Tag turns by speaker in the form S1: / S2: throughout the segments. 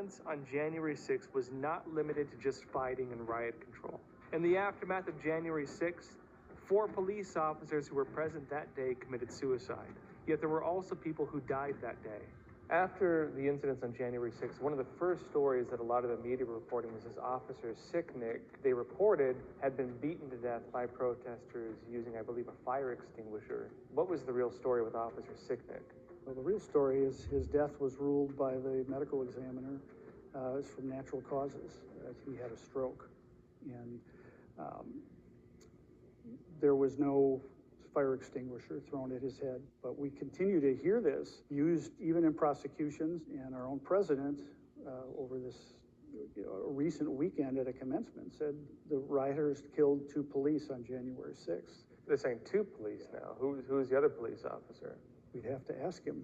S1: violence on January 6th was not limited to just fighting and riot control. In the aftermath of January 6th, 4 police officers who were present that day committed suicide. Yet there were also people who died that day. After the incidents on January 6th, one of the first stories that a lot of the media were reporting was this Officer Sicknick, they reported, had been beaten to death by protesters using, I believe, a fire extinguisher. What was the real story with Officer Sicknick?
S2: Well, the real story is his death was ruled by the medical examiner as from natural causes. He had a stroke, and there was no fire extinguisher thrown at his head. But we continue to hear this used even in prosecutions, and our own president over this recent weekend at a commencement said the rioters killed 2 police on January 6th.
S1: They're saying 2 police now. Who's the other police officer?
S2: We'd have to ask him.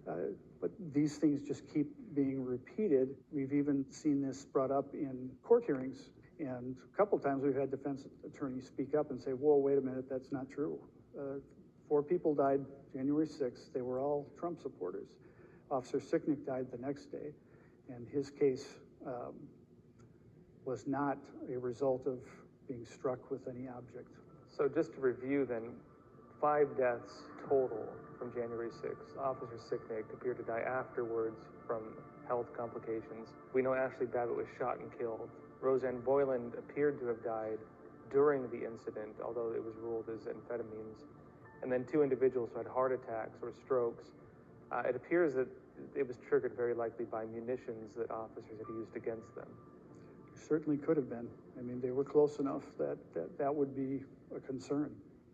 S2: But these things just keep being repeated. We've even seen this brought up in court hearings. And a couple of times we've had defense attorneys speak up and say, whoa, wait a minute, that's not true. 4 people died January 6th. They were all Trump supporters. Officer Sicknick died the next day, and his case was not a result of being struck with any object.
S1: So just to review then, 5 deaths total from January 6th. Officer Sicknick appeared to die afterwards from health complications. We know Ashley Babbitt was shot and killed. Rosanne Boyland appeared to have died during the incident, although it was ruled as amphetamines. And then 2 individuals who had heart attacks or strokes. It appears that it was triggered very likely by munitions that officers had used against them.
S2: Certainly could have been. I mean, they were close enough that would be a concern.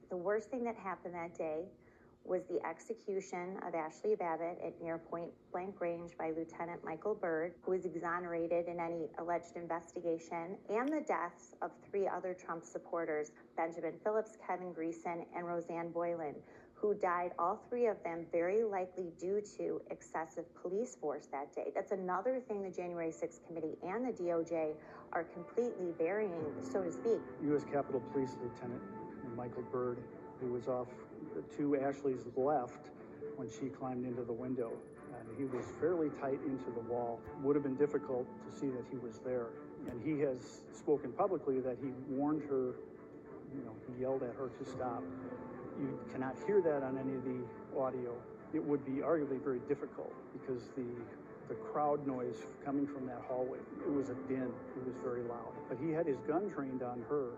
S3: The worst thing that happened that day was the execution of Ashley Babbitt at near point blank range by Lieutenant Michael Byrd, who was exonerated in any alleged investigation, and the deaths of 3 other Trump supporters, Benjamin Phillips, Kevin Greeson, and Rosanne Boyland, who died, all 3 of them, very likely due to excessive police force that day. That's another thing the January 6th committee and the DOJ are completely burying, so to speak.
S2: U.S. Capitol Police Lieutenant Michael Byrd, who was off to Ashley's left when she climbed into the window. And he was fairly tight into the wall. Would have been difficult to see that he was there. And he has spoken publicly that he warned her, he yelled at her to stop. You cannot hear that on any of the audio. It would be arguably very difficult because the crowd noise coming from that hallway, it was a din, it was very loud. But he had his gun trained on her.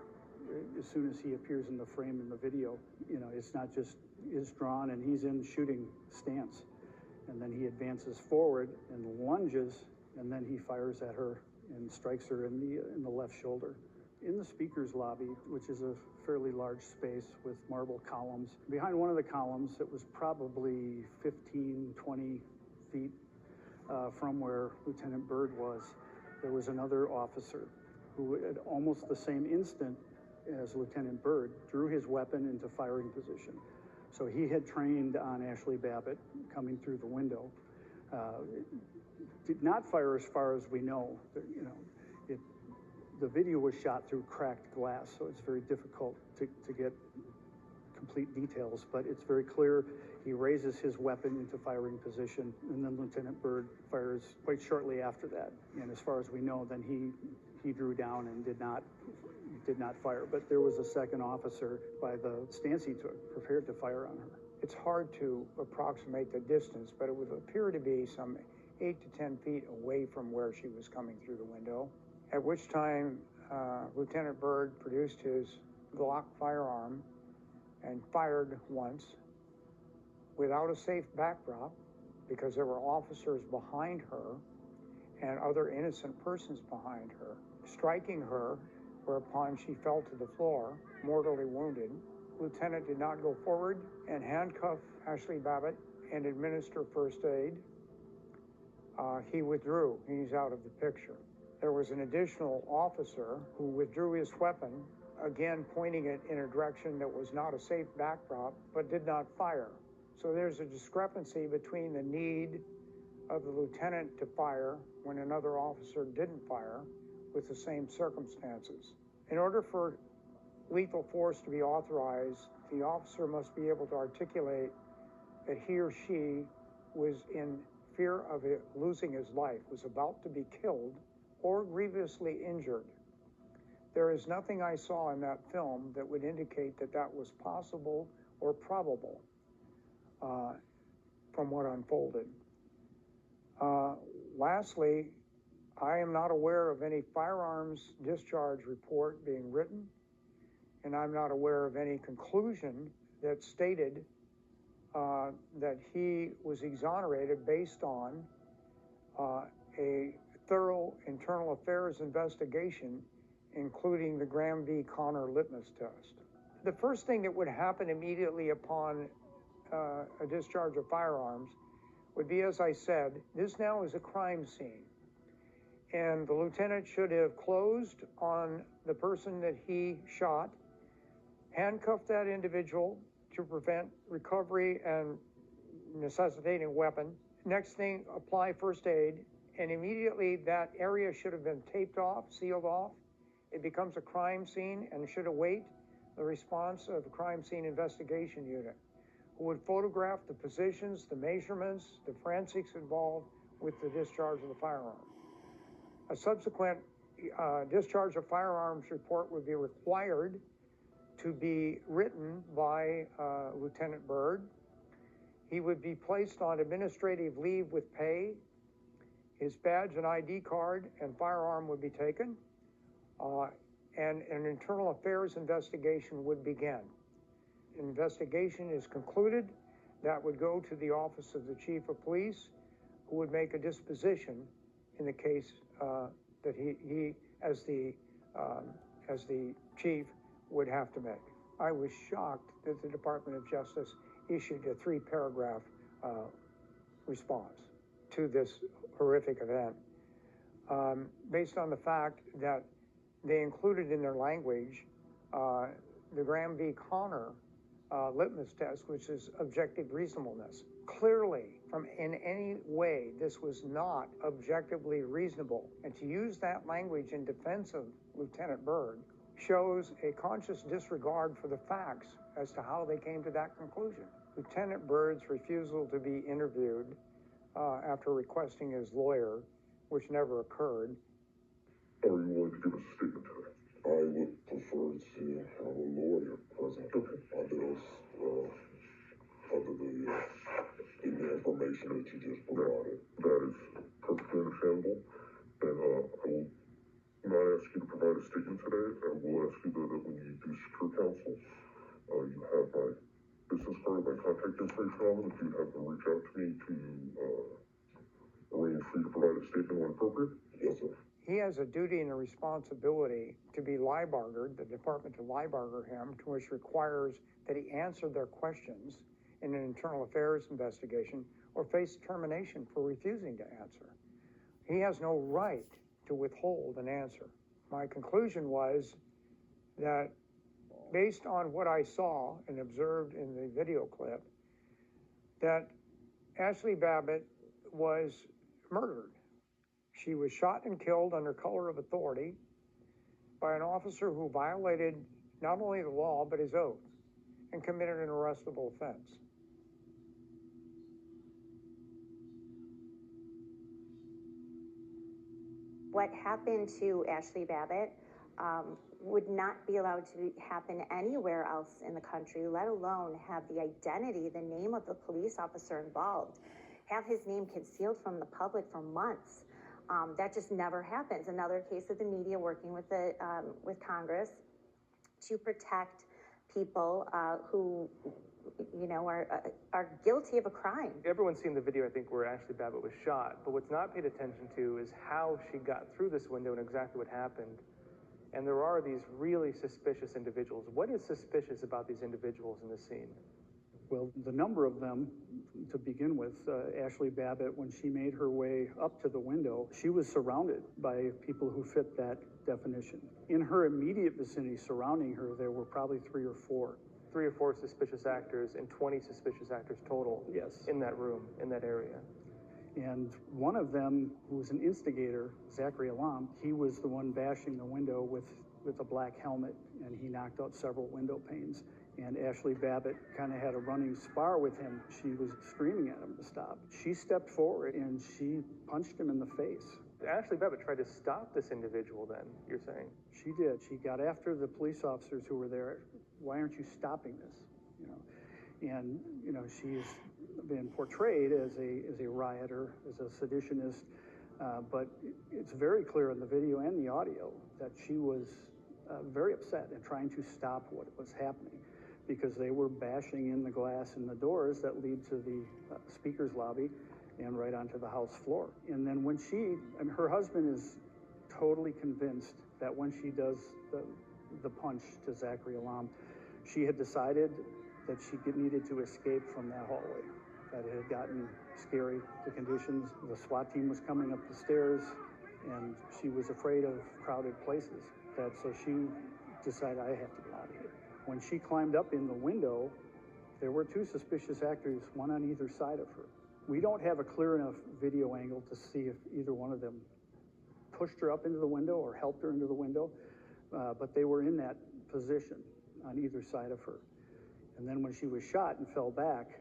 S2: As soon as he appears in the frame in the video, it's not just is drawn and he's in shooting stance. And then he advances forward and lunges, and then he fires at her and strikes her in the left shoulder. In the speaker's lobby, which is a fairly large space with marble columns, behind one of the columns, it was probably 15, 20 feet from where Lieutenant Byrd was, there was another officer who at almost the same instant as Lieutenant Byrd drew his weapon into firing position. So he had trained on Ashley Babbitt coming through the window. Did not fire as far as we know. The video was shot through cracked glass, so it's very difficult to get complete details, but it's very clear he raises his weapon into firing position, and then Lieutenant Byrd fires quite shortly after that. And as far as we know, then he drew down and did not fire. But there was a second officer by the stance he took, prepared to fire on her.
S4: It's hard to approximate the distance, but it would appear to be some 8 to 10 feet away from where she was coming through the window, at which time Lieutenant Byrd produced his Glock firearm and fired once without a safe backdrop, because there were officers behind her and other innocent persons behind her, striking her, whereupon she fell to the floor, mortally wounded. Lieutenant did not go forward and handcuff Ashley Babbitt and administer first aid. He withdrew. He's out of the picture. There was an additional officer who withdrew his weapon, again pointing it in a direction that was not a safe backdrop, but did not fire. So there's a discrepancy between the need of the lieutenant to fire when another officer didn't fire with the same circumstances. In order for lethal force to be authorized, the officer must be able to articulate that he or she was in fear of losing his life, was about to be killed or grievously injured. There is nothing I saw in that film that would indicate that that was possible or probable from what unfolded. Lastly, I am not aware of any firearms discharge report being written, and I'm not aware of any conclusion that stated that he was exonerated based on a thorough internal affairs investigation, including the Graham v. Connor litmus test. The first thing that would happen immediately upon a discharge of firearms would be, as I said, this now is a crime scene. And the lieutenant should have closed on the person that he shot, handcuffed that individual to prevent recovery and necessitating a weapon. Next thing, apply first aid, and immediately that area should have been taped off, sealed off. It becomes a crime scene and should await the response of the crime scene investigation unit, who would photograph the positions, the measurements, the forensics involved with the discharge of the firearm. A subsequent discharge of firearms report would be required to be written by Lieutenant Byrd. He would be placed on administrative leave with pay. His badge and ID card and firearm would be taken, and an internal affairs investigation would begin. Investigation is concluded. That would go to the office of the chief of police, who would make a disposition in the case that he as the chief, would have to make. I was shocked that the Department of Justice issued a 3-paragraph response to this horrific event, based on the fact that they included in their language the Graham v. Connor litmus test, which is objective reasonableness. Clearly, in any way, this was not objectively reasonable. And to use that language in defense of Lieutenant Byrd shows a conscious disregard for the facts as to how they came to that conclusion. Lieutenant Byrd's refusal to be interviewed after requesting his lawyer, which never occurred.
S5: Are you willing to give us a statement today? I would prefer to have a lawyer present under the information that you just provided. That is perfectly understandable, and I will not ask you to provide a statement today. I will ask you that when you do secure counsel, you have my business card, my contact information on them. If you have them reach out to me to arrange for you to provide a statement when appropriate. Yes, sir.
S4: He has a duty and a responsibility to be Lybargered, the department to Lybarger him, which requires that he answer their questions in an internal affairs investigation or face termination for refusing to answer. He has no right to withhold an answer. My conclusion was that based on what I saw and observed in the video clip, that Ashley Babbitt was murdered. She was shot and killed under color of authority by an officer who violated not only the law, but his oath, and committed an arrestable offense.
S3: What happened to Ashley Babbitt would not be allowed to happen anywhere else in the country, let alone have the identity, the name of the police officer involved, have his name concealed from the public for months. That just never happens. Another case of the media working with Congress to protect people who, are guilty of a crime.
S1: Everyone's seen the video, I think, where Ashley Babbitt was shot, but what's not paid attention to is how she got through this window and exactly what happened. And there are these really suspicious individuals. What is suspicious about these individuals in this scene?
S2: Well, the number of them, to begin with, Ashley Babbitt, when she made her way up to the window, she was surrounded by people who fit that definition. In her immediate vicinity surrounding her, there were probably 3 or 4.
S1: 3 or 4 suspicious actors and 20 suspicious actors total.
S2: Yes.
S1: In that room, in that area.
S2: And one of them, who was an instigator, Zachary Alam, he was the one bashing the window with a black helmet, and he knocked out several window panes. And Ashley Babbitt kind of had a running spar with him. She was screaming at him to stop. She stepped forward and she punched him in the face.
S1: Ashley Babbitt tried to stop this individual then, you're saying?
S2: She did. She got after the police officers who were there. Why aren't you stopping this? And she's been portrayed as a rioter, as a seditionist, but it's very clear in the video and the audio that she was very upset and trying to stop what was happening, because they were bashing in the glass in the doors that lead to the speaker's lobby and right onto the House floor. And then when her husband is totally convinced that when she does the punch to Zachary Alam, she had decided that she needed to escape from that hallway, that it had gotten scary, the conditions. The SWAT team was coming up the stairs, and she was afraid of crowded places. So she decided, I have to get out of here. When she climbed up in the window, there were two suspicious actors, one on either side of her. We don't have a clear enough video angle to see if either one of them pushed her up into the window or helped her into the window, but they were in that position on either side of her. And then when she was shot and fell back,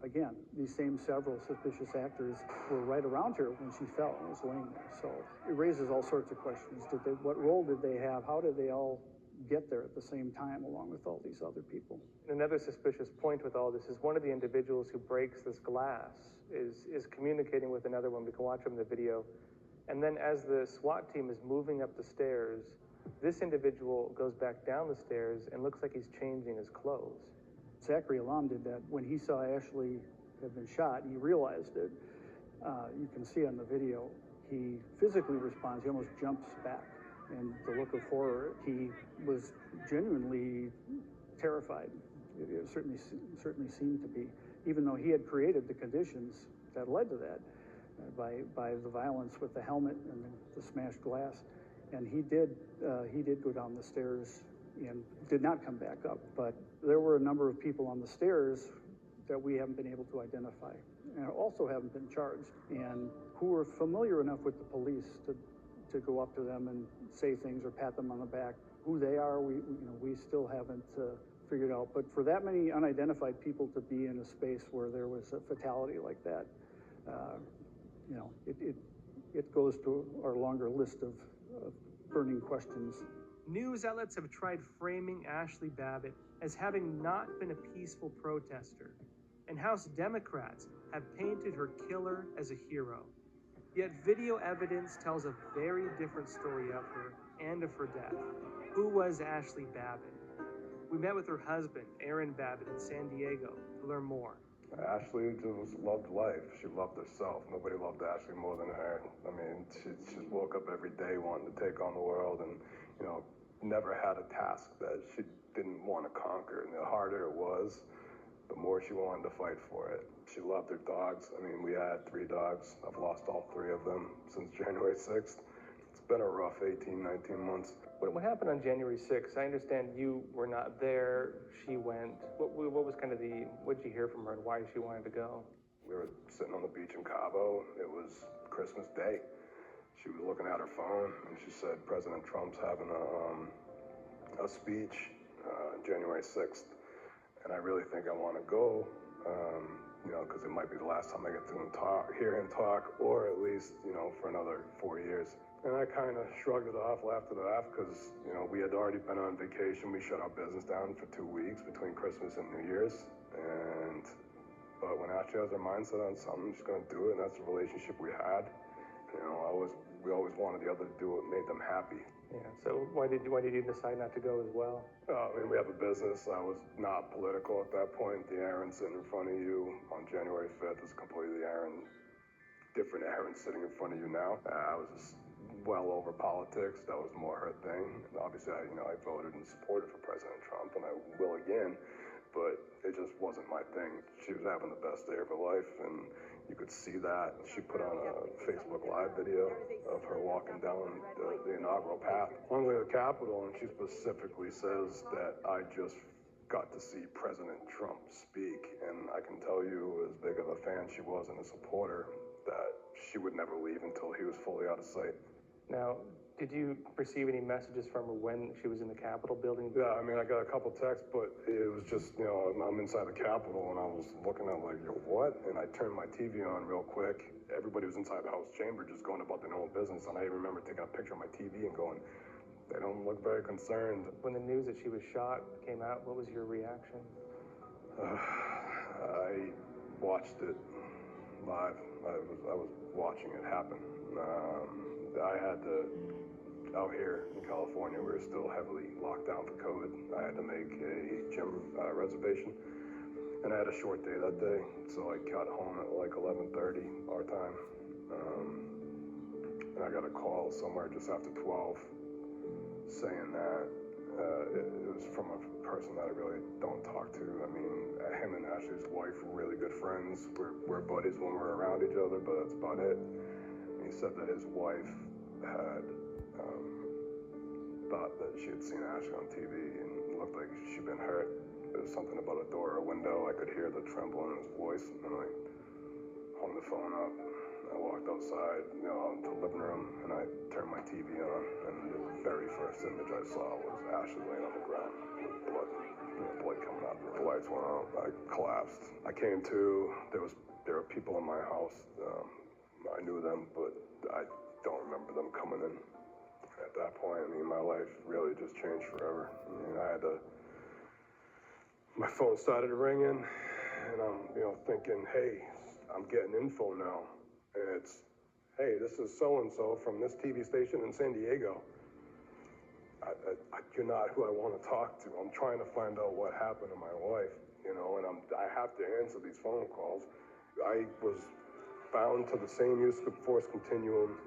S2: again, these same several suspicious actors were right around her when she fell and was laying there. So it raises all sorts of questions. What role did they have? How did they all get there at the same time along with all these other people?
S1: Another suspicious point with all this is one of the individuals who breaks this glass is communicating with another one. We can watch them in the video. And then as the SWAT team is moving up the stairs, this individual goes back down the stairs and looks like he's changing his clothes.
S2: Zachary Alam did that when he saw Ashley had been shot. He realized it. You can see on the video, he physically responds. He almost jumps back. And the look of horror, he was genuinely terrified. It certainly seemed to be, even though he had created the conditions that led to that by the violence with the helmet and the smashed glass. And he did go down the stairs and did not come back up. But there were a number of people on the stairs that we haven't been able to identify and also haven't been charged, and who were familiar enough with the police to go up to them and say things or pat them on the back. Who they are, we still haven't figured out. But for that many unidentified people to be in a space where there was a fatality like that, it goes to our longer list of burning questions.
S1: News outlets have tried framing Ashley Babbitt as having not been a peaceful protester, and House Democrats have painted her killer as a hero. Yet video evidence tells a very different story of her and of her death. Who was Ashley Babbitt? We met with her husband, Aaron Babbitt, in San Diego to learn more.
S6: Ashley just loved life. She loved herself. Nobody loved Ashley more than her. I mean, she just woke up every day wanting to take on the world, and, never had a task that she didn't want to conquer. And the harder it was, the more she wanted to fight for it. She loved her dogs. I mean, we had 3 dogs. I've lost all 3 of them since January 6th. It's been a rough 18, 19 months.
S1: What happened on January 6th? I understand you were not there. She went. What was kind of what did you hear from her and why she wanted to go?
S6: We were sitting on the beach in Cabo. It was Christmas Day. She was looking at her phone and she said President Trump's having a speech January 6th. And I really think I want to go, because it might be the last time I get to hear him talk, or at least, for another 4 years. And I kind of shrugged it off, laughed it off, because, we had already been on vacation. We shut our business down for 2 weeks between Christmas and New Year's. But when Ashley has her mindset on something, she's going to do it, and that's the relationship we had. We always wanted the other to do what made them happy.
S1: Yeah, so why did you decide not to go as well?
S6: We have a business. I was not political at that point. The Aaron sitting in front of you on January 5th is completely different Aaron sitting in front of you now. I was just well over politics. That was more her thing. And obviously, I voted and supported for President Trump, and I will again, but it just wasn't my thing. She was having the best day of her life, and you could see that. She put on a Facebook Live video of her walking down the inaugural path on the way to the Capitol, and she specifically says that I just got to see President Trump speak, and I can tell you, as big of a fan she was and a supporter, that she would never leave until he was fully out of sight.
S1: Now, Did you receive any messages from her when she was in the Capitol building?
S6: Yeah, I mean, I got a couple texts, but it was just, I'm inside the Capitol and I was looking at like, yo, what? And I turned my TV on real quick. Everybody was inside the House chamber just going about their own business. And I remember taking a picture of my TV and going, they don't look very concerned.
S1: When the news that she was shot came out, what was your reaction?
S6: I watched it live. I was watching it happen. I had to, out here in California, we were still heavily locked down for COVID. I had to make a gym reservation, and I had a short day that day, so I got home at like 11:30 our time, and I got a call somewhere just after 12 saying that it was from a person that I really don't talk to. I mean, him and Ashley's wife were really good friends. We're buddies when we're around each other, but that's about it. And he said that his wife had thought that she had seen Ashley on TV and it looked like she'd been hurt. There was something about a door or a window. I could hear the tremble in his voice, and I hung the phone up. I walked outside, out into the living room, and I turned my TV on, and the very first image I saw was Ashley laying on the ground with blood, blood coming out. The lights went out. I collapsed. I came to. There were people in my house. I knew them, but I don't remember them coming in. At that point, I mean, my life really just changed forever. I mean, my phone started ringing, and I'm, thinking, hey, I'm getting info now. And it's, hey, this is so-and-so from this TV station in San Diego. You're not who I want to talk to. I'm trying to find out what happened to my wife, and I have to answer these phone calls. I was bound to the same use of force continuum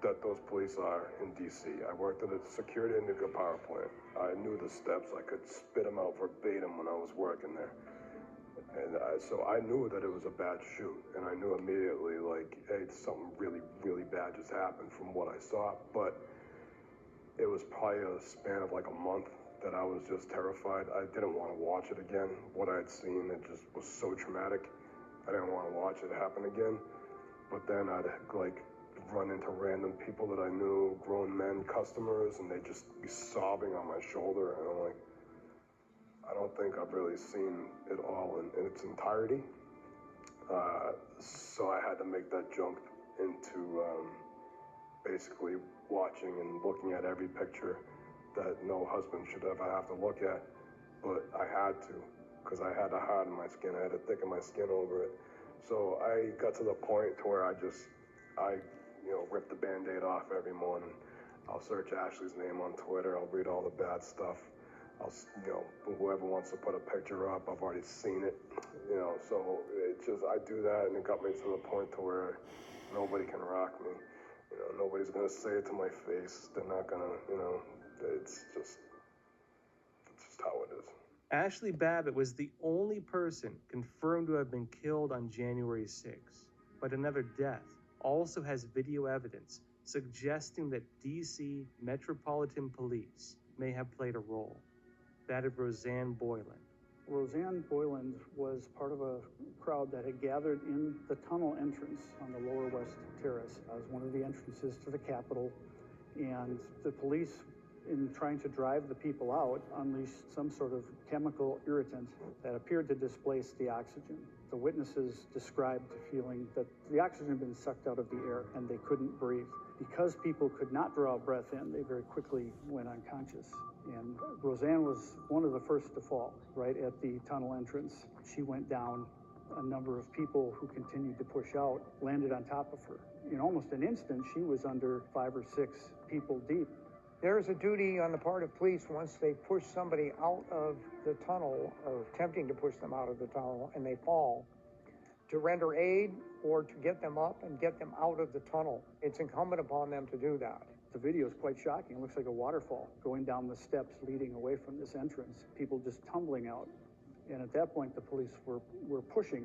S6: that those police are in DC. I worked at a security and nuclear power plant. I knew the steps. I could spit them out verbatim when I was working there. And so I knew that it was a bad shoot. And I knew immediately, like, hey, something really, really bad just happened from what I saw. But it was probably a span of like a month that I was just terrified. I didn't want to watch it again. What I had seen, it just was so traumatic. I didn't want to watch it happen again. But then I'd like run into random people that I knew, grown men, customers, and they'd just be sobbing on my shoulder. And I'm like, I don't think I've really seen it all in its entirety. So I had to make that jump into basically watching and looking at every picture that no husband should ever have to look at. But I had to, because I had to harden my skin. I had to thicken my skin over it. So I got to the point to where I rip the Band-Aid off every morning. I'll search Ashley's name on Twitter. I'll read all the bad stuff. Whoever wants to put a picture up, I've already seen it. So it's just, I do that, and it got me to the point to where nobody can rock me. Nobody's gonna say it to my face. They're not gonna, it's just how it is.
S1: Ashley Babbitt was the only person confirmed to have been killed on January 6th, but another death also has video evidence suggesting that DC Metropolitan Police may have played a role, that of Roseanne Boyland.
S2: Roseanne Boyland was part of a crowd that had gathered in the tunnel entrance on the Lower West Terrace. It was one of the entrances to the Capitol, and the police, in trying to drive the people out, unleashed some sort of chemical irritant that appeared to displace the oxygen. The witnesses described feeling that the oxygen had been sucked out of the air and they couldn't breathe. Because people could not draw a breath in, they very quickly went unconscious. And Roseanne was one of the first to fall right at the tunnel entrance. She went down. A number of people who continued to push out landed on top of her. In almost an instant, she was under 5 or 6 people deep.
S4: There's a duty on the part of police once they push somebody out of the tunnel, or attempting to push them out of the tunnel, and they fall, to render aid or to get them up and get them out of the tunnel. It's incumbent upon them to do that.
S2: The video is quite shocking. It looks like a waterfall going down the steps leading away from this entrance, people just tumbling out. And at that point, the police were pushing.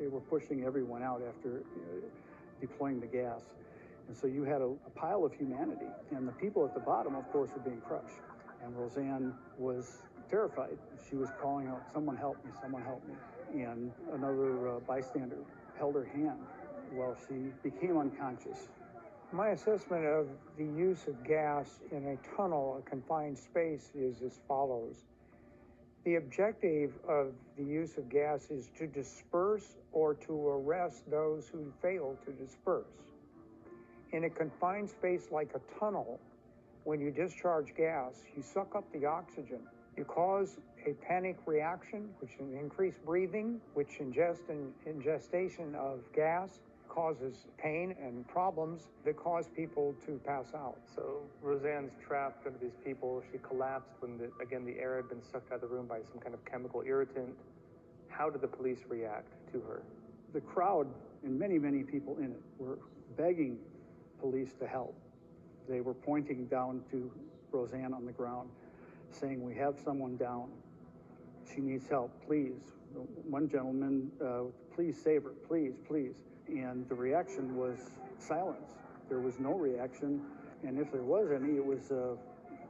S2: They were pushing everyone out after deploying the gas. And so you had a pile of humanity, and the people at the bottom, of course, were being crushed. And Roseanne was terrified. She was calling out, "Someone help me, someone help me." And another bystander held her hand while she became unconscious.
S4: My assessment of the use of gas in a tunnel, a confined space, is as follows. The objective of the use of gas is to disperse or to arrest those who fail to disperse. In a confined space like a tunnel, when you discharge gas, you suck up the oxygen. You cause a panic reaction, which is increased breathing, which ingestion of gas causes pain and problems that cause people to pass out.
S1: So Roseanne's trapped under these people. She collapsed when, the air had been sucked out of the room by some kind of chemical irritant. How did the police react to her?
S2: The crowd, and many, many people in it, were begging police to help. They were pointing down to Roseanne on the ground, saying, "We have someone down. She needs help, please." One gentleman, "Please save her, please, please." And the reaction was silence. There was no reaction, and if there was any, it was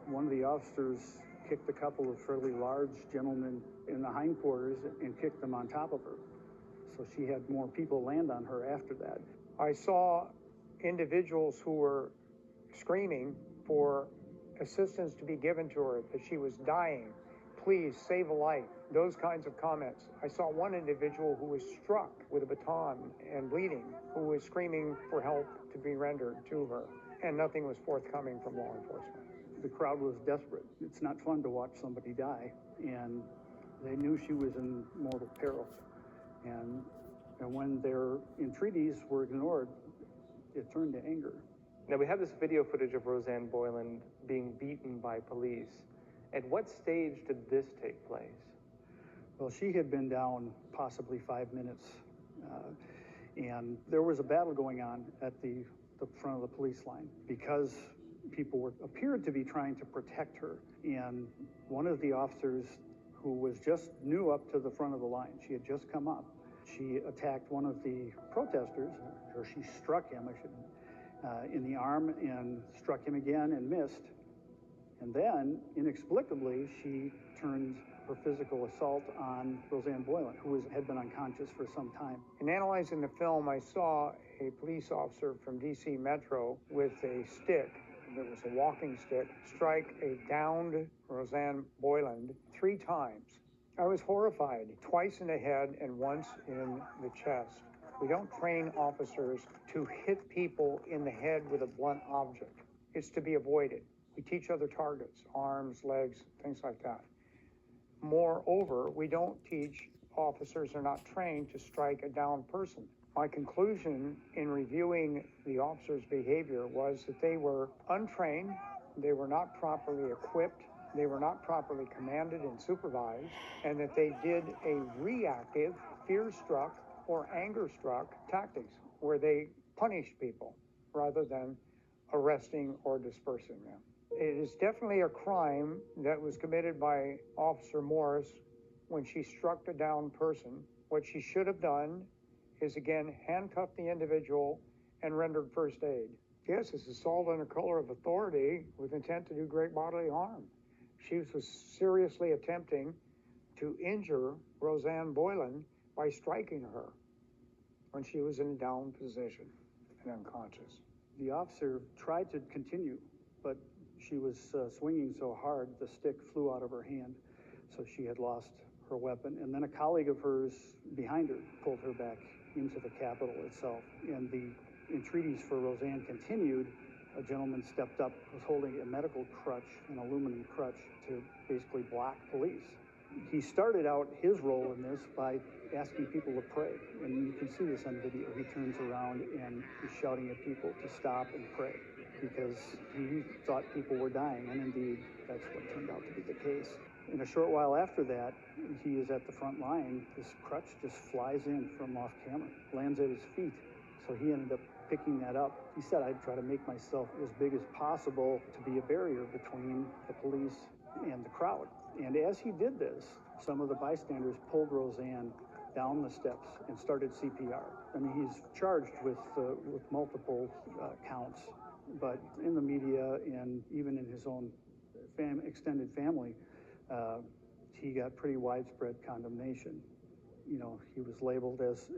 S2: one of the officers kicked a couple of fairly large gentlemen in the hindquarters and kicked them on top of her. So she had more people land on her after that.
S4: I saw individuals who were screaming for assistance to be given to her, that she was dying. Please save a life. Those kinds of comments. I saw one individual who was struck with a baton and bleeding, who was screaming for help to be rendered to her, and nothing was forthcoming from law enforcement.
S2: The crowd was desperate. It's not fun to watch somebody die, and they knew she was in mortal peril. And when their entreaties were ignored, it turned to anger.
S1: Now, we have this video footage of Roseanne Boyland being beaten by police. At what stage did this take place?
S2: Well, she had been down possibly 5 minutes, and there was a battle going on at the front of the police line because people appeared to be trying to protect her. And one of the officers, who was just new up to the front of the line, she had just come up, she attacked one of the protesters, or she struck him, in the arm, and struck him again and missed. And then, inexplicably, she turned her physical assault on Roseanne Boyland, who had been unconscious for some time.
S4: In analyzing the film, I saw a police officer from DC Metro with a stick, that was a walking stick, strike a downed Roseanne Boyland 3 times. I was horrified, twice in the head and once in the chest. We don't train officers to hit people in the head with a blunt object. It's to be avoided. We teach other targets, arms, legs, things like that. Moreover, we don't teach officers, are not trained to strike a downed person. My conclusion in reviewing the officers' behavior was that they were untrained, they were not properly equipped, they were not properly commanded and supervised, and that they did a reactive, fear-struck, or anger-struck tactics where they punished people rather than arresting or dispersing them. It is definitely a crime that was committed by Officer Morris when she struck the downed person. What she should have done is, again, handcuff the individual and rendered first aid. Yes, it's assault under color of authority with intent to do great bodily harm. She was seriously attempting to injure Roseanne Boyland by striking her when she was in a down position and unconscious.
S2: The officer tried to continue, but she was swinging so hard, the stick flew out of her hand, so she had lost her weapon. And then a colleague of hers behind her pulled her back into the Capitol itself. And the entreaties for Roseanne continued. A gentleman stepped up, was holding a medical crutch, an aluminum crutch, to basically block police. He started out his role in this by asking people to pray. And you can see this on video. He turns around and he's shouting at people to stop and pray because he thought people were dying. And indeed, that's what turned out to be the case. In a short while after that, he is at the front line. This crutch just flies in from off camera, lands at his feet. So he ended up picking that up. He said, "I'd try to make myself as big as possible to be a barrier between the police and the crowd." And as he did this, some of the bystanders pulled Roseanne down the steps and started CPR. I mean, he's charged with multiple counts, but in the media and even in his own extended family, he got pretty widespread condemnation. You know, he was labeled as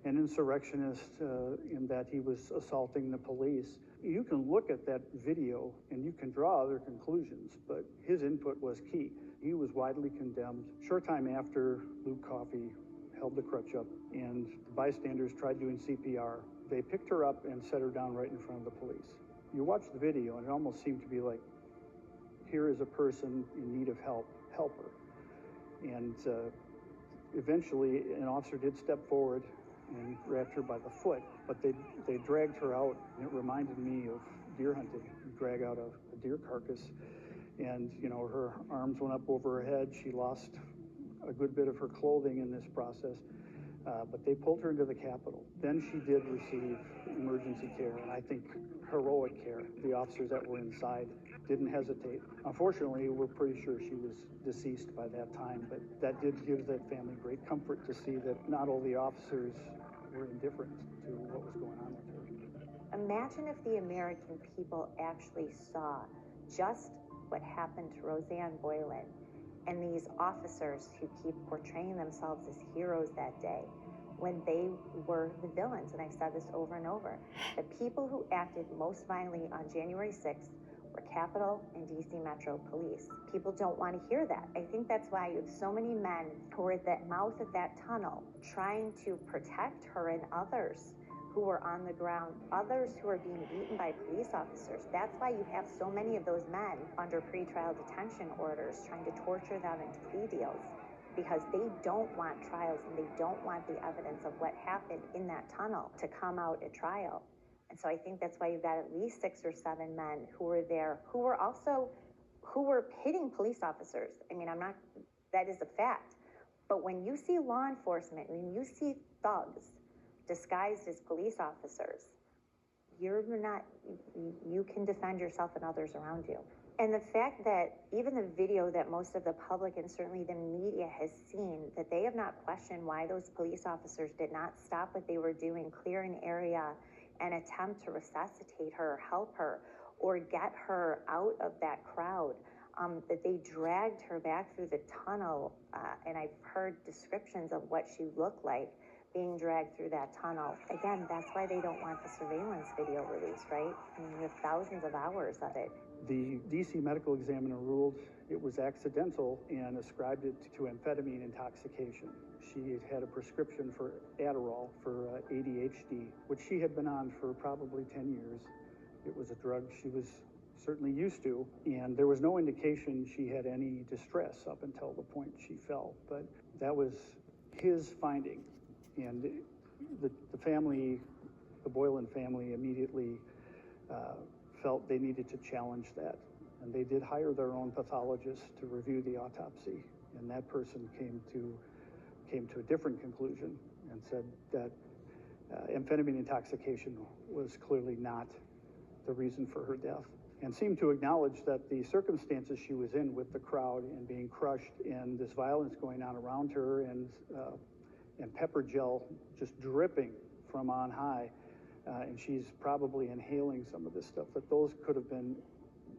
S2: an insurrectionist in that he was assaulting the police. You can look at that video and you can draw other conclusions, but his input was key. He was widely condemned. Short time after, Luke Coffey held the crutch up and the bystanders tried doing CPR. They picked her up and set her down right in front of the police. You watch the video and it almost seemed to be like, here is a person in need of help her. And eventually an officer did step forward and grabbed her by the foot, but they dragged her out, and it reminded me of deer hunting. You drag out a deer carcass, and her arms went up over her head. She lost a good bit of her clothing in this process, but they pulled her into the Capitol. Then she did receive emergency care, and I think heroic care. The officers that were inside didn't hesitate. Unfortunately, we're pretty sure she was deceased by that time, but that did give that family great comfort to see that not all the officers were indifferent to what was going on with her.
S3: Imagine if the American people actually saw just what happened to Rosanne Boylan and these officers who keep portraying themselves as heroes that day when they were the villains. And I've said this over and over. The people who acted most violently on January 6th were Capitol and DC Metro Police. People don't want to hear that. I think that's why you have so many men who are at the mouth of that tunnel trying to protect her and others who are on the ground, others who are being beaten by police officers. That's why you have so many of those men under pretrial detention orders trying to torture them into plea deals, because they don't want trials and they don't want the evidence of what happened in that tunnel to come out at trial. And so I think that's why you've got at least 6 or 7 men who were there, who were hitting police officers. I mean, that is a fact. But when you see law enforcement, when you see thugs disguised as police officers, you can defend yourself and others around you. And the fact that even the video that most of the public and certainly the media has seen, that they have not questioned why those police officers did not stop what they were doing, clear an area and attempt to resuscitate her, help her, or get her out of that crowd, that they dragged her back through the tunnel, and I've heard descriptions of what she looked like being dragged through that tunnel. Again, that's why they don't want the surveillance video released, right? I mean, you have thousands of hours of it.
S2: The DC medical examiner ruled it was accidental and ascribed it to amphetamine intoxication. She had had a prescription for Adderall for ADHD, which she had been on for probably 10 years. It was a drug she was certainly used to, and there was no indication she had any distress up until the point she fell. But that was his finding, and the family, the Boylan family, immediately felt they needed to challenge that, and they did hire their own pathologist to review the autopsy, and that person came to a different conclusion and said that amphetamine intoxication was clearly not the reason for her death, and seemed to acknowledge that the circumstances she was in with the crowd and being crushed and this violence going on around her and pepper gel just dripping from on high, and she's probably inhaling some of this stuff, that those could have been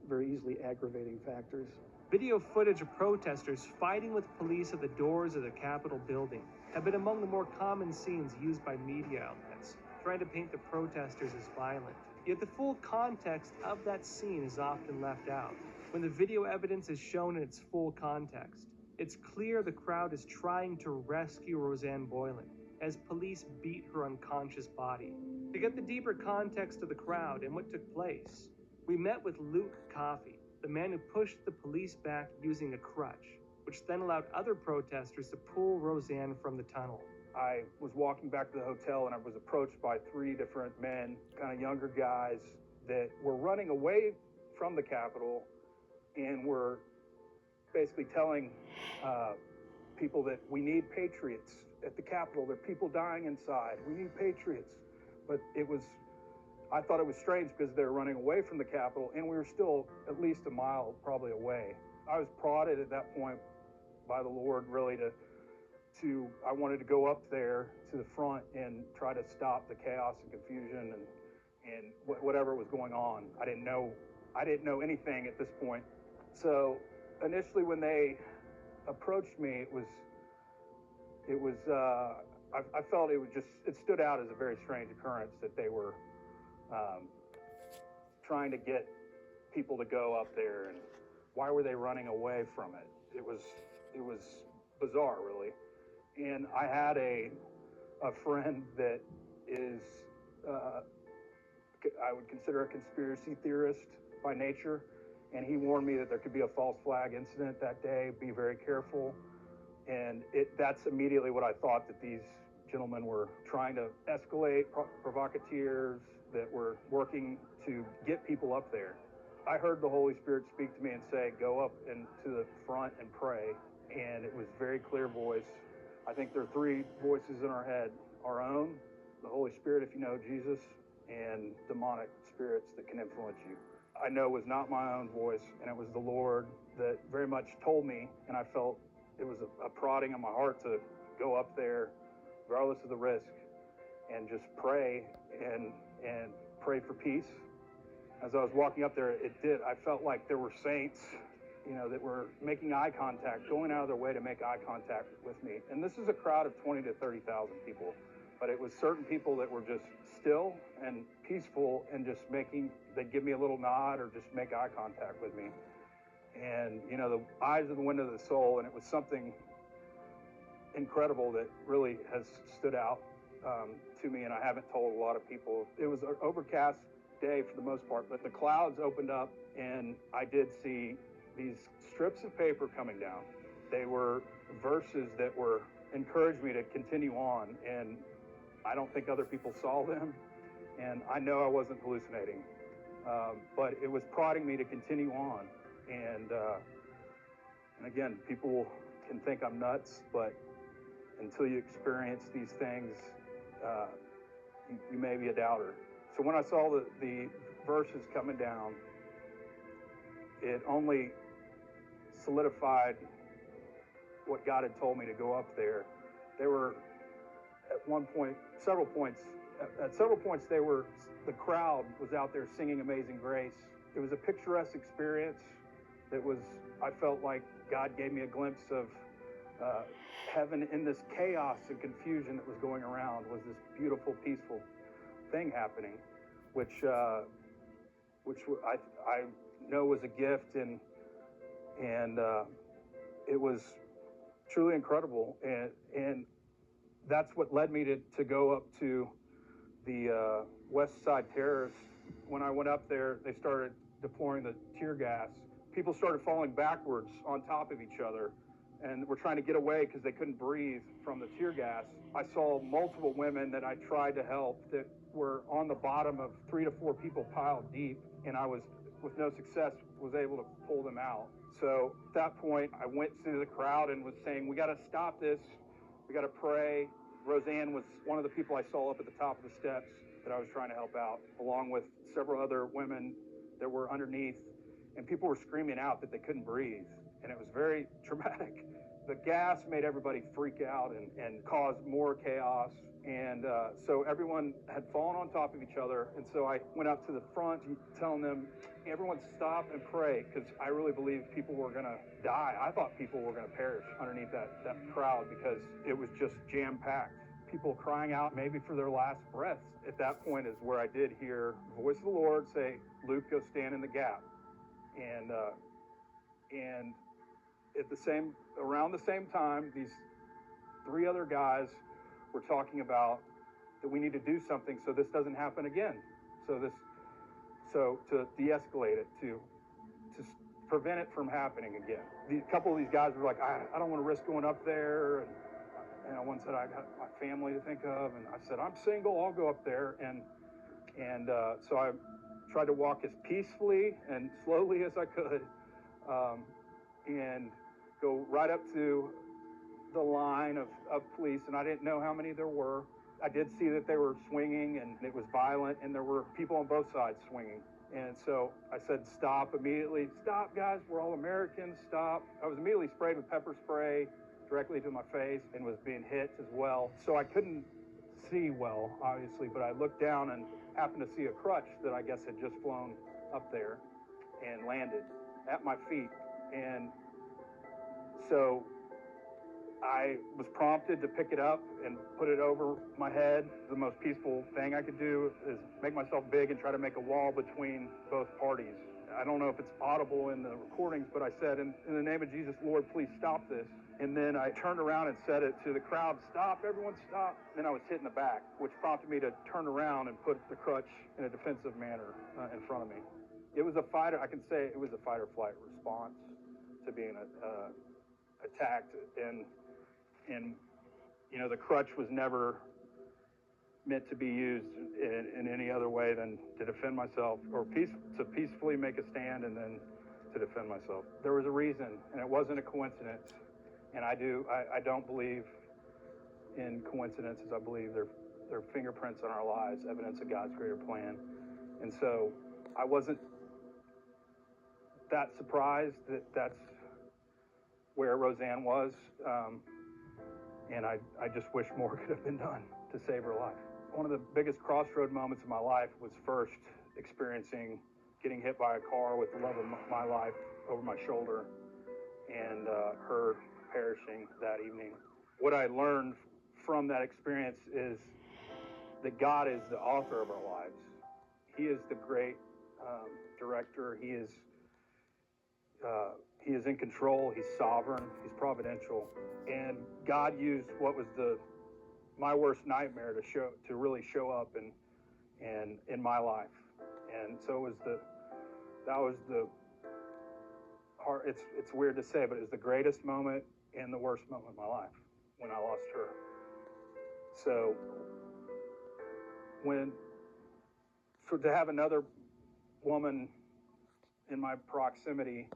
S2: very easily aggravating factors.
S1: Video footage of protesters fighting with police at the doors of the Capitol building have been among the more common scenes used by media outlets, trying to paint the protesters as violent. Yet the full context of that scene is often left out. When the video evidence is shown in its full context, it's clear the crowd is trying to rescue Rosanne Boylan as police beat her unconscious body. To get the deeper context of the crowd and what took place, we met with Luke Coffey, the man who pushed the police back using a crutch, which then allowed other protesters to pull Rosanne from the tunnel.
S7: I was walking back to the hotel and I was approached by 3 different men, kind of younger guys, that were running away from the Capitol and were basically telling people that we need patriots at the Capitol. There are people dying inside. We need patriots. But I thought it was strange because they were running away from the Capitol and we were still at least a mile probably away. I was prodded at that point by the Lord really I wanted to go up there to the front and try to stop the chaos and confusion and whatever was going on. I didn't know anything at this point. So initially when they approached me, it was I felt it stood out as a very strange occurrence that they were trying to get people to go up there, and why were they running away from it? It was bizarre, really. And I had a friend that is, I would consider a conspiracy theorist by nature, and he warned me that there could be a false flag incident that day, be very careful. And that's immediately what I thought, that these gentlemen were trying to escalate, provocateurs that were working to get people up there. I heard the Holy Spirit speak to me and say, go up and to the front and pray. And it was very clear voice. I think there are three voices in our head: our own, the Holy Spirit, if you know Jesus, and demonic spirits that can influence you. I know it was not my own voice, and it was the Lord that very much told me, and I felt it was a prodding in my heart to go up there, regardless of the risk, and just pray and pray for peace. As I was walking up there, I felt like there were saints, that were making eye contact, going out of their way to make eye contact with me. And this is a crowd of 20 to 30,000 people, but it was certain people that were just still and peaceful and just they'd give me a little nod or just make eye contact with me. And, the eyes of the window of the soul, and it was something incredible that really has stood out to me, and I haven't told a lot of people. It was an overcast day for the most part, but the clouds opened up, and I did see these strips of paper coming down. They were verses that encouraged me to continue on, and I don't think other people saw them, and I know I wasn't hallucinating, but it was prodding me to continue on. And again, people can think I'm nuts, but until you experience these things, you may be a doubter. So when I saw the verses coming down, it only solidified what God had told me to go up there. They were at several points, the crowd was out there singing Amazing Grace. It was a picturesque experience I felt like God gave me a glimpse of heaven in this chaos and confusion that was going around. Was this beautiful, peaceful thing happening, which I know was a gift, and it was truly incredible, and that's what led me to go up to the West Side Terrace. When I went up there, they started deploying the tear gas. People started falling backwards on top of each other, and were trying to get away because they couldn't breathe from the tear gas. I saw multiple women that I tried to help that were on the bottom of 3 to 4 people piled deep, and I was, with no success, was able to pull them out. So at that point, I went to the crowd and was saying, we got to stop this. We got to pray. Roseanne was one of the people I saw up at the top of the steps that I was trying to help out, along with several other women that were underneath, and people were screaming out that they couldn't breathe, and it was very traumatic. The gas made everybody freak out and caused more chaos, and so everyone had fallen on top of each other, and so I went up to the front telling them, everyone stop and pray, because I really believe people were going to die. I thought people were going to perish underneath that crowd, because it was just jam-packed. People crying out maybe for their last breaths. At that point is where I did hear the voice of the Lord say, Luke, go stand in the gap. And around the same time, these 3 other guys were talking about that we need to do something so this doesn't happen again. So to de-escalate it, to prevent it from happening again. A couple of these guys were like, I don't want to risk going up there. And one said, I got my family to think of. And I said, I'm single, I'll go up there. And so I tried to walk as peacefully and slowly as I could, and go right up to the line of police, and I didn't know how many there were. I did see that they were swinging, and it was violent, and there were people on both sides swinging. And so I said, stop immediately. Stop, guys, we're all Americans, stop. I was immediately sprayed with pepper spray directly to my face and was being hit as well. So I couldn't see well, obviously, but I looked down and happened to see a crutch that I guess had just flown up there and landed at my feet. And so I was prompted to pick it up and put it over my head. The most peaceful thing I could do is make myself big and try to make a wall between both parties. I don't know if it's audible in the recordings, but I said, in the name of Jesus, Lord, please stop this. And then I turned around and said it to the crowd, stop, everyone stop. Then I was hit in the back, which prompted me to turn around and put the crutch in a defensive manner in front of me. It was a fight, I can say it was a fight or flight response to being attacked. And you know, the crutch was never meant to be used in any other way than to defend myself or to peacefully make a stand and then to defend myself. There was a reason, and it wasn't a coincidence. And I don't believe in coincidences. I believe they're fingerprints on our lives, evidence of God's greater plan. And so I wasn't that surprised that that's where Roseanne was. And I just wish more could have been done to save her life. One of the biggest crossroad moments of my life was first experiencing getting hit by a car with the love of my life over my shoulder and her perishing that evening. What I learned from that experience is that God is the author of our lives. He is the great director. He is in control. He's sovereign. He's providential. And God used what was my worst nightmare to really show up and in my life. And so that was the hard. It's weird to say, but it was the greatest moment and the worst moment of my life when I lost her. So to have another woman in my proximity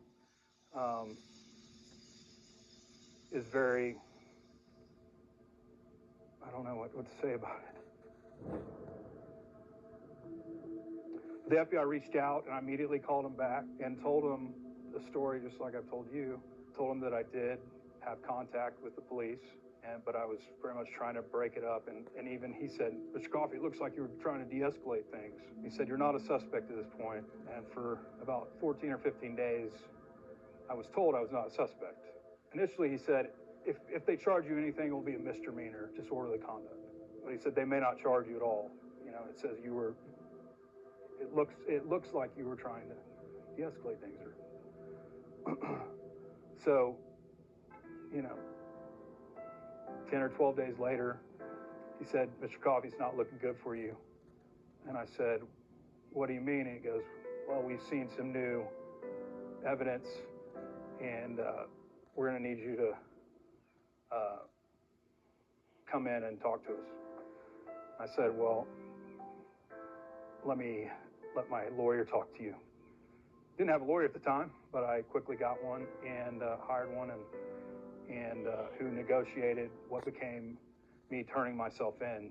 S7: is very, I don't know what to say about it. The FBI reached out and I immediately called them back and told them the story just like I've told you. Told them that I did have contact with the police, but I was very much trying to break it up. And even he said, Mr. Coffey, it looks like you were trying to de-escalate things. He said, you're not a suspect at this point. And for about 14 or 15 days, I was told I was not a suspect. Initially, he said, if they charge you anything, it will be a misdemeanor, disorderly conduct. But he said, they may not charge you at all. You know, it says it looks like you were trying to de-escalate things. So, you know, 10 or 12 days later, he said, Mr. Coffey's not looking good for you. And I said, what do you mean? And he goes, well, we've seen some new evidence and we're going to need you to come in and talk to us. I said, well, let my lawyer talk to you. Didn't have a lawyer at the time, but I quickly got one and hired one and who negotiated what became me turning myself in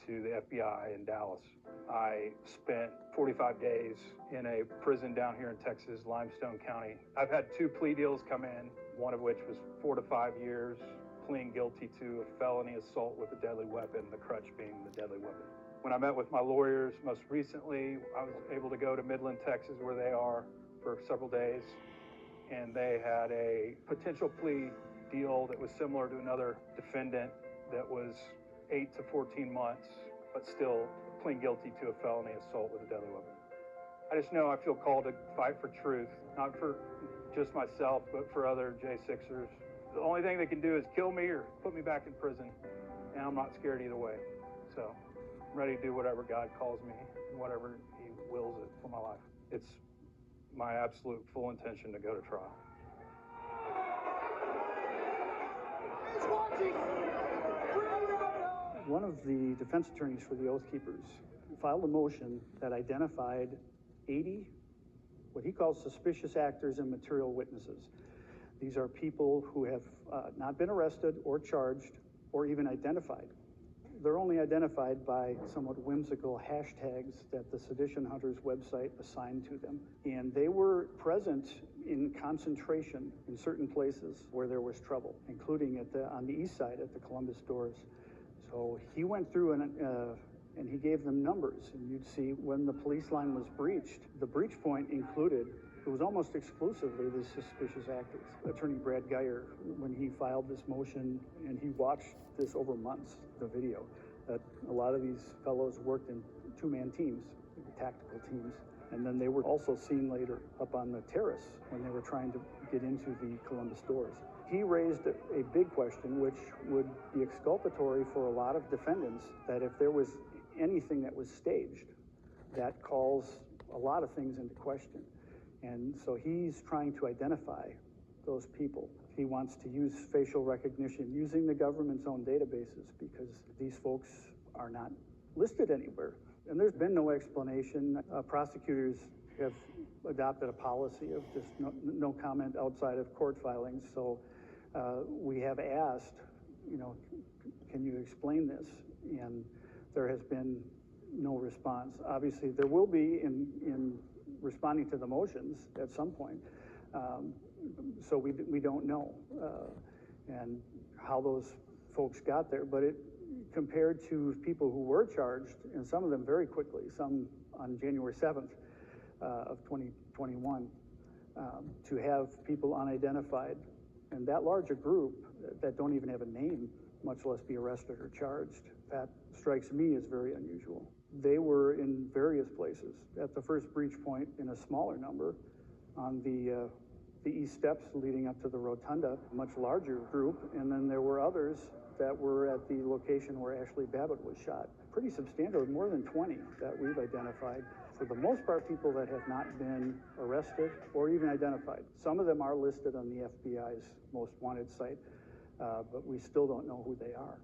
S7: to the FBI in Dallas. I spent 45 days in a prison down here in Texas, Limestone County. I've had 2 plea deals come in, one of which was 4 to 5 years, pleading guilty to a felony assault with a deadly weapon, the crutch being the deadly weapon. When I met with my lawyers most recently, I was able to go to Midland, Texas, where they are, for several days, and they had a potential plea deal that was similar to another defendant that was 8 to 14 months, but still pleading guilty to a felony assault with a deadly weapon. I just know I feel called to fight for truth, not for just myself, but for other J6ers. The only thing they can do is kill me or put me back in prison, and I'm not scared either way. So I'm ready to do whatever God calls me and whatever He wills it for my life. It's my absolute full intention to go to trial.
S2: One of the defense attorneys for the Oath Keepers filed a motion that identified 80, what he calls suspicious actors and material witnesses. These are people who have not been arrested or charged or even identified. They're only identified by somewhat whimsical hashtags that the Sedition Hunters website assigned to them. And they were present in concentration in certain places where there was trouble, including on the east side at the Columbus Doors. So he went through and he gave them numbers, and you'd see when the police line was breached. The breach point included it was almost exclusively the suspicious actors. Attorney Brad Geyer, when he filed this motion, and he watched this over months, the video, that a lot of these fellows worked in two-man teams, tactical teams, and then they were also seen later up on the terrace when they were trying to get into the Columbus doors. He raised a big question, which would be exculpatory for a lot of defendants, that if there was anything that was staged, that calls a lot of things into question. And so he's trying to identify those people. He wants to use facial recognition using the government's own databases, because these folks are not listed anywhere. And there's been no explanation. Prosecutors have adopted a policy of just no comment outside of court filings. So we have asked, can you explain this? And there has been no response. Obviously, there will be in responding to the motions at some point. So we don't know and how those folks got there, but compared to people who were charged, and some of them very quickly, some on January 7th of 2021, to have people unidentified, and that large a group that don't even have a name, much less be arrested or charged, that strikes me as very unusual. They were in various places. At the first breach point, in a smaller number, on the east steps leading up to the rotunda, a much larger group, and then there were others that were at the location where Ashley Babbitt was shot. Pretty substantial, more than 20 that we've identified. For the most part, people that have not been arrested or even identified. Some of them are listed on the FBI's most wanted site, but we still don't know who they are.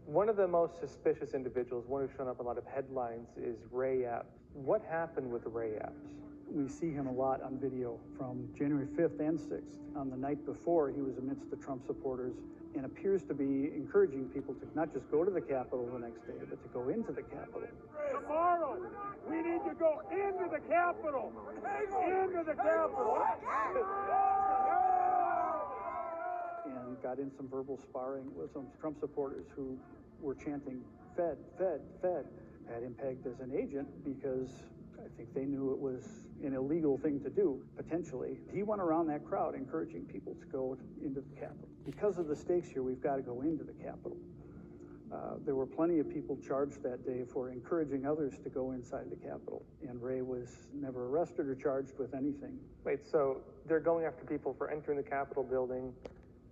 S1: One of the most suspicious individuals, one who's shown up in a lot of headlines, is Ray Epps. What happened with Ray Epps?
S2: We see him a lot on video from January 5th and 6th. On the night before, he was amidst the Trump supporters and appears to be encouraging people to not just go to the Capitol the next day, but to go into the Capitol.
S8: Tomorrow, we need to go into the Capitol. Into the Capitol.
S2: And got in some verbal sparring with some Trump supporters who were chanting, "Fed, Fed, Fed." Had him pegged as an agent because I think they knew it was an illegal thing to do, potentially. He went around that crowd encouraging people to go into the Capitol. Because of the stakes here, we've got to go into the Capitol. There were plenty of people charged that day for encouraging others to go inside the Capitol, and Ray was never arrested or charged with anything.
S1: Wait, so they're going after people for entering the Capitol building,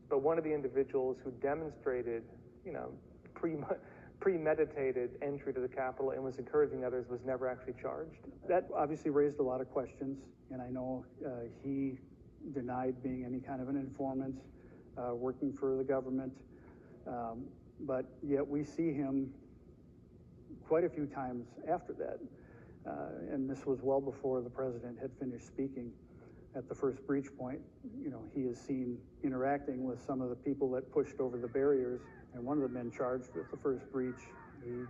S1: but one of the individuals who demonstrated, premeditated entry to the Capitol and was encouraging others was never actually charged?
S2: That obviously raised a lot of questions, and I know he denied being any kind of an informant, working for the government, but yet we see him quite a few times after that, and this was well before the president had finished speaking. At the first breach point, he is seen interacting with some of the people that pushed over the barriers, and one of the men charged with the first breach, he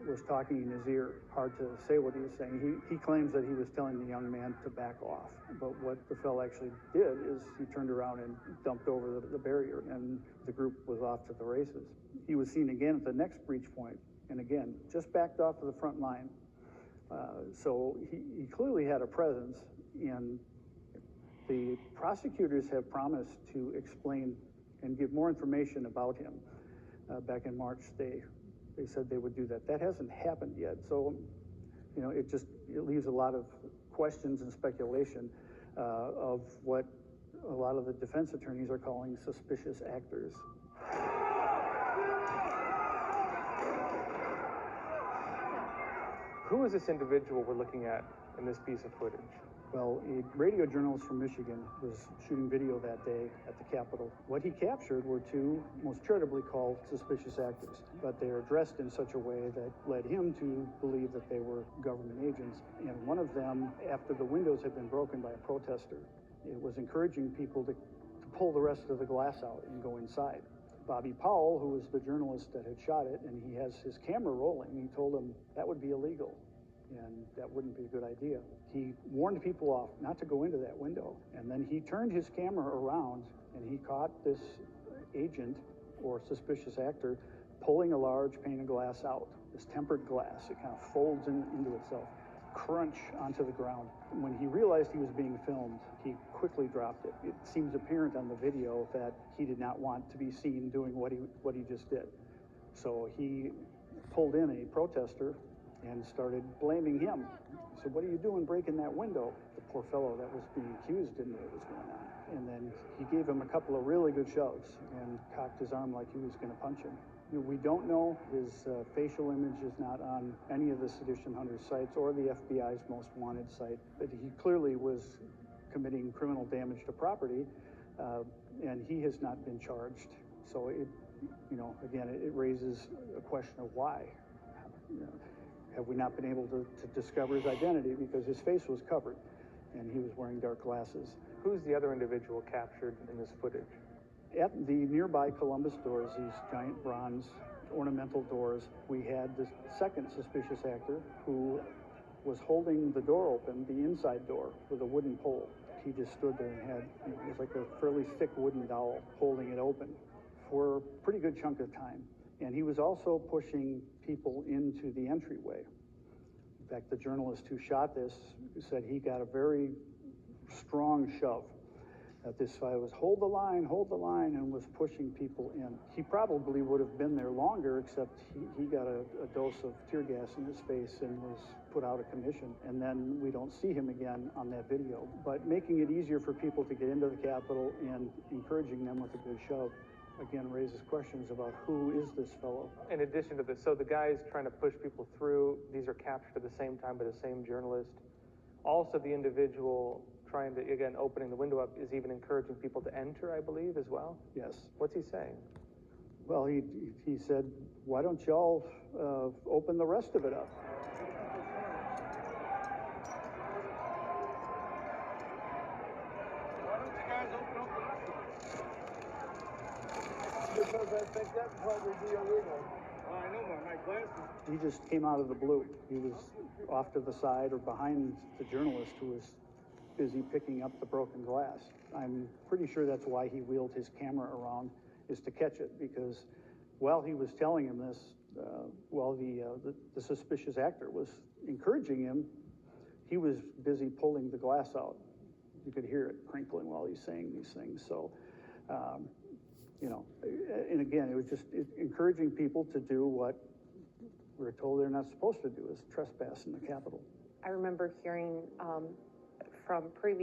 S2: was talking in his ear. Hard to say what he was saying. He claims that he was telling the young man to back off, but what the fellow actually did is he turned around and dumped over the barrier, and the group was off to the races. He was seen again at the next breach point, and again, just backed off to the front line. So he clearly had a presence, and the prosecutors have promised to explain and give more information about him. Back in March, they said they would do that. That hasn't happened yet, so it leaves a lot of questions and speculation of what a lot of the defense attorneys are calling suspicious actors.
S1: Who is this individual we're looking at in this piece of footage?
S2: Well, a radio journalist from Michigan was shooting video that day at the Capitol. What he captured were two, most charitably called, suspicious actors, but they are dressed in such a way that led him to believe that they were government agents. And one of them, after the windows had been broken by a protester, it was encouraging people to pull the rest of the glass out and go inside. Bobby Powell, who was the journalist that had shot it, and he has his camera rolling, he told him that would be illegal, and that wouldn't be a good idea. He warned people off not to go into that window, and then he turned his camera around and he caught this agent or suspicious actor pulling a large pane of glass out, this tempered glass. It kind of folds into itself. crunch onto the ground. When he realized he was being filmed, he quickly dropped it. It seems apparent on the video that he did not want to be seen doing what he just did. So he pulled in a protester and started blaming him. He said, "What are you doing breaking that window?" The poor fellow that was being accused didn't know what was going on. And then he gave him a couple of really good shoves and cocked his arm like he was going to punch him. We don't know. His facial image is not on any of the Sedition Hunters sites or the FBI's most wanted site, but he clearly was committing criminal damage to property, and he has not been charged. So it, again, it raises a question of why. Have we not been able to discover his identity because his face was covered and he was wearing dark glasses?
S1: Who's the other individual captured in this footage?
S2: At the nearby Columbus doors, these giant bronze ornamental doors, we had the second suspicious actor who was holding the door open, the inside door, with a wooden pole. He just stood there and had, it was like a fairly thick wooden dowel holding it open for a pretty good chunk of time. And he was also pushing people into the entryway. In fact, the journalist who shot this said he got a very strong shove. That this guy was hold the line, and was pushing people in. He probably would have been there longer, except he got a dose of tear gas in his face and was put out of commission. And then we don't see him again on that video. But making it easier for people to get into the Capitol and encouraging them with a good shove, again, raises questions about who is this fellow.
S1: In addition to this, so the guys trying to push people through, these are captured at the same time by the same journalist. Also, the individual trying to, again, opening the window up is even encouraging people to enter, I believe, as well?
S2: Yes.
S1: What's he saying?
S2: Well, he said, why don't y'all open the rest of it up?
S8: Why don't you guys open up the rest of it? Because I think that'd probably be illegal. Oh, I know, my glasses.
S2: He just came out of the blue. He was off to the side or behind the journalist who was busy picking up the broken glass. I'm pretty sure that's why he wheeled his camera around, is to catch it, because while he was telling him this, while the suspicious actor was encouraging him, he was busy pulling the glass out. You could hear it crinkling while he's saying these things. So, and again, it was just encouraging people to do what we're told they're not supposed to do, is trespass in the Capitol.
S9: I remember hearing from previous